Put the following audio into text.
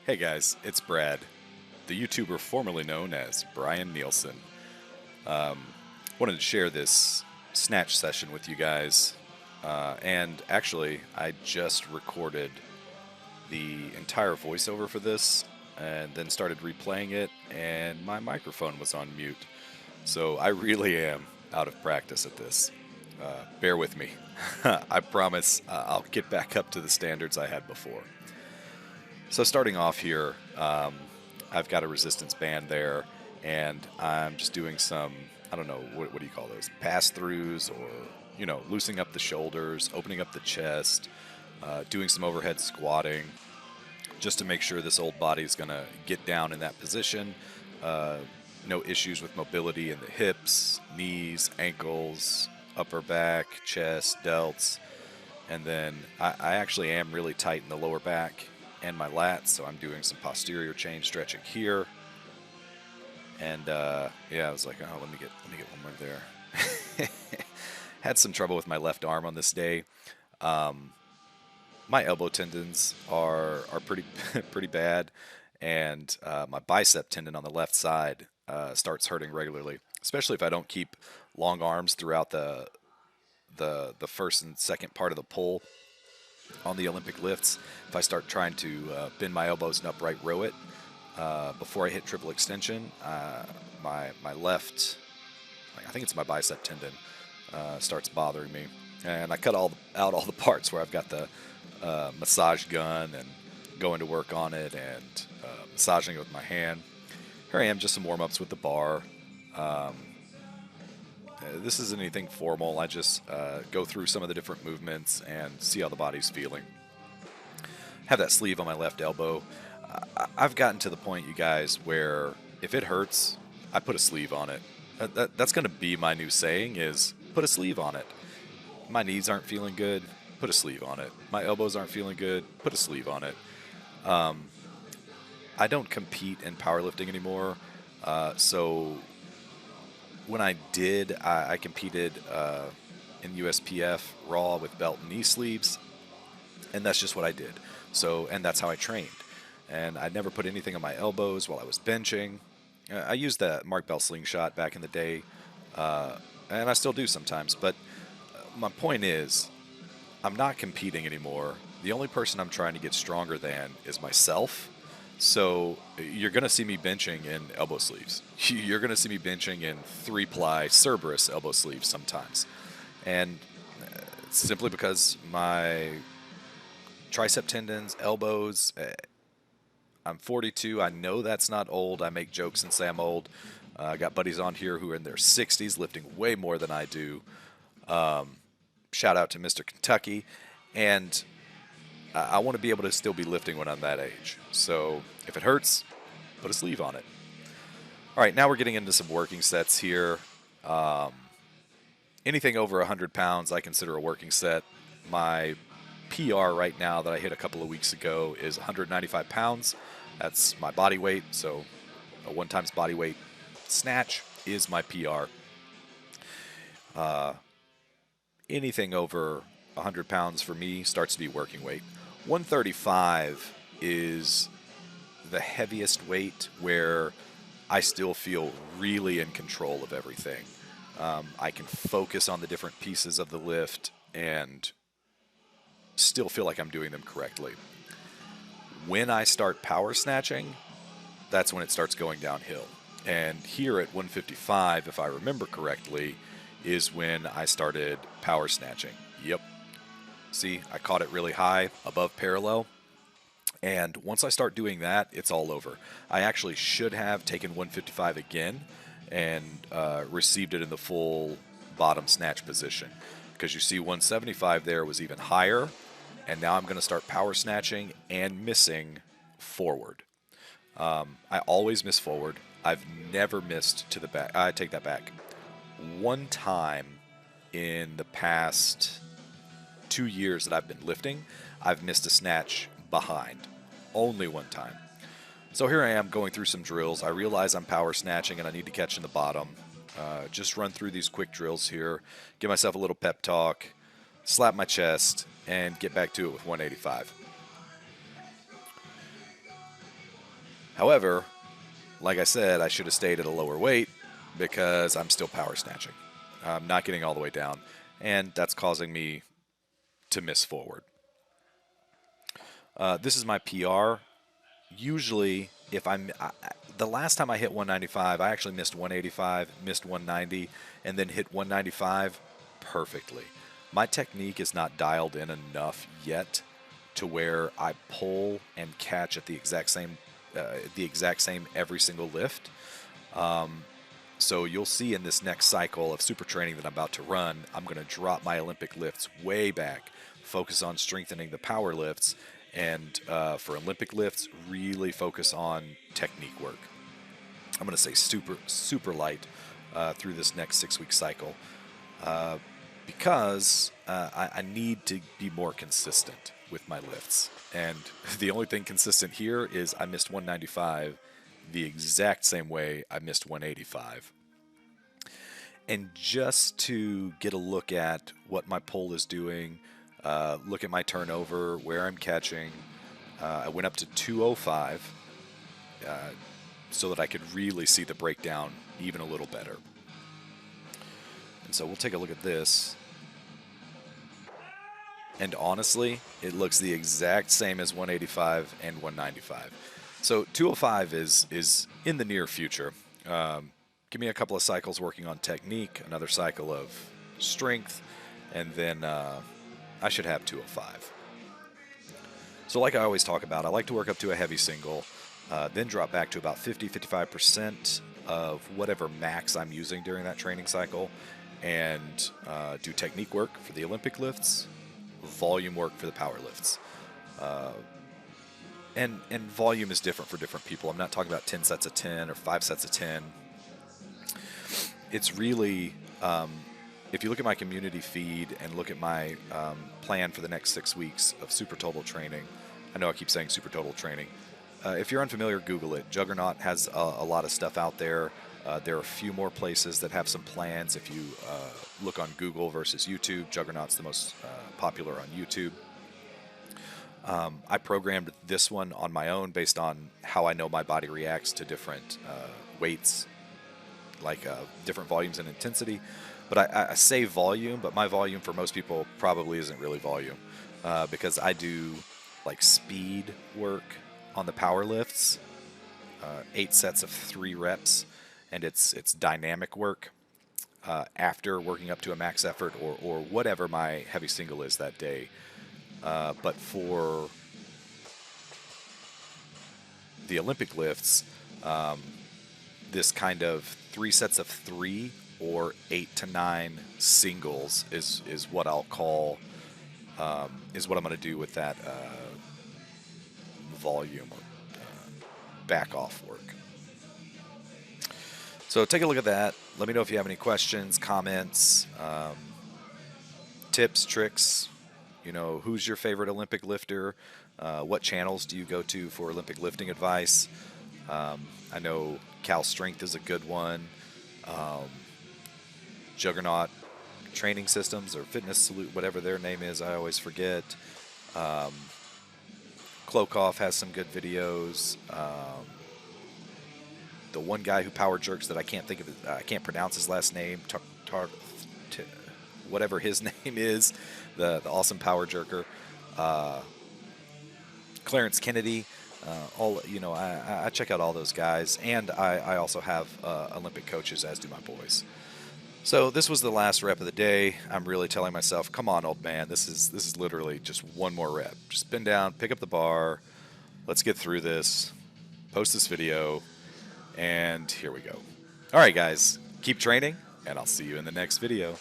Hey guys, it's Brad, the YouTuber formerly known as Brian Nielsen. Wanted to share this Snatch session with you guys, and actually, I just recorded the entire voiceover for this, and then started replaying it, and my microphone was on mute. So I really am out of practice at this. Bear with me. I promise I'll get back up to the standards I had before. So starting off here, I've got a resistance band there, and I'm just doing some, I don't know, what do you call those? Pass-throughs, or, loosening up the shoulders, opening up the chest, doing some overhead squatting, just to make sure this old body is going to get down in that position. No issues with mobility in the hips, knees, ankles, upper back, chest, delts. And then I actually am really tight in the lower back and my lats, so I'm doing some posterior chain stretching here. And yeah, I was like, oh, let me get one more there. Had some trouble with my left arm on this day. My elbow tendons are pretty pretty bad, and my bicep tendon on the left side starts hurting regularly, especially if I don't keep long arms throughout the first and second part of the pull on the Olympic lifts. If I start trying to bend my elbows and upright row it before I hit triple extension, my left, I think it's my bicep tendon, starts bothering me, and I cut out all the parts where I've got the massage gun and going to work on it and massaging it with my hand. Here I am, just some warm-ups with the bar. This isn't anything formal. I just go through some of the different movements and see how the body's feeling. Have that sleeve on my left elbow. I've gotten to the point, you guys, where if it hurts, I put a sleeve on it. That's going to be my new saying, is put a sleeve on it. My knees aren't feeling good, put a sleeve on it. My elbows aren't feeling good, put a sleeve on it. I don't compete in powerlifting anymore, so when I did, I competed in USPF Raw with belt and knee sleeves, and that's just what I did. So, and that's how I trained. And I never put anything on my elbows while I was benching. I used that Mark Bell slingshot back in the day, and I still do sometimes. But my point is, I'm not competing anymore. The only person I'm trying to get stronger than is myself. So you're going to see me benching in elbow sleeves. You're going to see me benching in 3-ply Cerberus elbow sleeves sometimes. And it's simply because my tricep tendons, elbows, I'm 42. I know that's not old. I make jokes and say I'm old. I got buddies on here who are in their 60s lifting way more than I do. Shout out to Mr. Kentucky. And I want to be able to still be lifting when I'm that age. So if it hurts, put a sleeve on it. All right, now we're getting into some working sets here. Anything over 100 pounds I consider a working set. My PR right now that I hit a couple of weeks ago is 195 pounds. That's my body weight, so a 1 times body weight snatch is my PR. Anything over 100 pounds for me starts to be working weight. 135 is the heaviest weight where I still feel really in control of everything. I can focus on the different pieces of the lift and still feel like I'm doing them correctly. When I start power snatching, that's when it starts going downhill. And here at 155, if I remember correctly, is when I started power snatching. Yep. See, I caught it really high, above parallel. And once I start doing that, it's all over. I actually should have taken 155 again and received it in the full bottom snatch position. Because you see 175 there was even higher. And now I'm going to start power snatching and missing forward. I always miss forward. I've never missed to the back. I take that back. One time in the past 2 years that I've been lifting, I've missed a snatch behind. Only one time. So here I am going through some drills. I realize I'm power snatching and I need to catch in the bottom. Just run through these quick drills here, give myself a little pep talk, slap my chest, and get back to it with 185. However, like I said, I should have stayed at a lower weight because I'm still power snatching. I'm not getting all the way down, and that's causing me to miss forward. This is my PR. Usually, if the last time I hit 195, I actually missed 185, missed 190, and then hit 195 perfectly. My technique is not dialed in enough yet to where I pull and catch at the exact same every single lift. So you'll see in this next cycle of super training that I'm about to run, I'm going to drop my Olympic lifts way back, focus on strengthening the power lifts, and for Olympic lifts, really focus on technique work. I'm going to say super light through this next 6-week cycle because I need to be more consistent with my lifts. And the only thing consistent here is I missed 195 the exact same way I missed 185. And just to get a look at what my pull is doing, look at my turnover, where I'm catching, I went up to 205 so that I could really see the breakdown even a little better. And so we'll take a look at this. And honestly, it looks the exact same as 185 and 195. So 205 is in the near future. Give me a couple of cycles working on technique, another cycle of strength, and then I should have 205. So like I always talk about, I like to work up to a heavy single, then drop back to about 50-55% of whatever max I'm using during that training cycle, and do technique work for the Olympic lifts, volume work for the power lifts. And volume is different for different people. I'm not talking about 10 sets of 10 or 5 sets of 10. It's really, if you look at my community feed and look at my plan for the next 6 weeks of super total training, I know I keep saying super total training. If you're unfamiliar, Google it. Juggernaut has a lot of stuff out there. There are a few more places that have some plans. If you look on Google versus YouTube, Juggernaut's the most popular on YouTube. I programmed this one on my own based on how I know my body reacts to different weights, like different volumes and intensity. But I say volume, but my volume for most people probably isn't really volume because I do like speed work on the power lifts, 8 sets of 3 reps, and it's dynamic work after working up to a max effort or whatever my heavy single is that day. But for the Olympic lifts, this kind of 3 sets of 3 or 8 to 9 singles is what I'll call is what I'm going to do with that volume or back off work. So take a look at that. Let me know if you have any questions, comments, tips, tricks. You know, who's your favorite Olympic lifter? What channels do you go to for Olympic lifting advice? I know Cal Strength is a good one. Juggernaut Training Systems or Fitness Salute, whatever their name is, I always forget. Klokoff has some good videos. The one guy who power jerks that I can't think of, I can't pronounce his last name, whatever his name is, the awesome power jerker. Clarence Kennedy, I check out all those guys, and I also have Olympic coaches, as do my boys. So this was the last rep of the day. I'm really telling myself, come on, old man, this is literally just one more rep. Just bend down, pick up the bar, let's get through this, post this video, and here we go. All right, guys, keep training, and I'll see you in the next video.